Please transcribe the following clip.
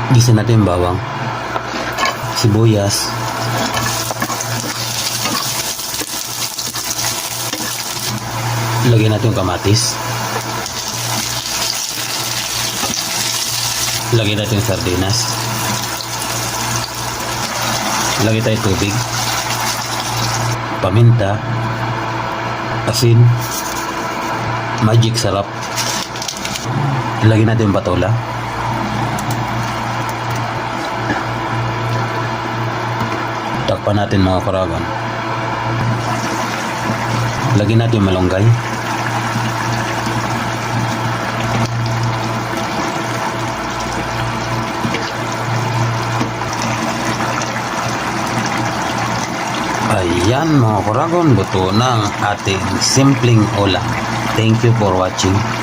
Gisa natin yung bawang, sibuyas, lagyan natin yung kamatis, lagyan natin yung sardinas, lagyan tayo tubig, paminta, asin, magic sarap, lagyan natin yung patola, takpan natin mga karagan, lagyan natin yung malunggay, ayan mga karagon, luto na ang ating simpleng ulam. Thank you for watching.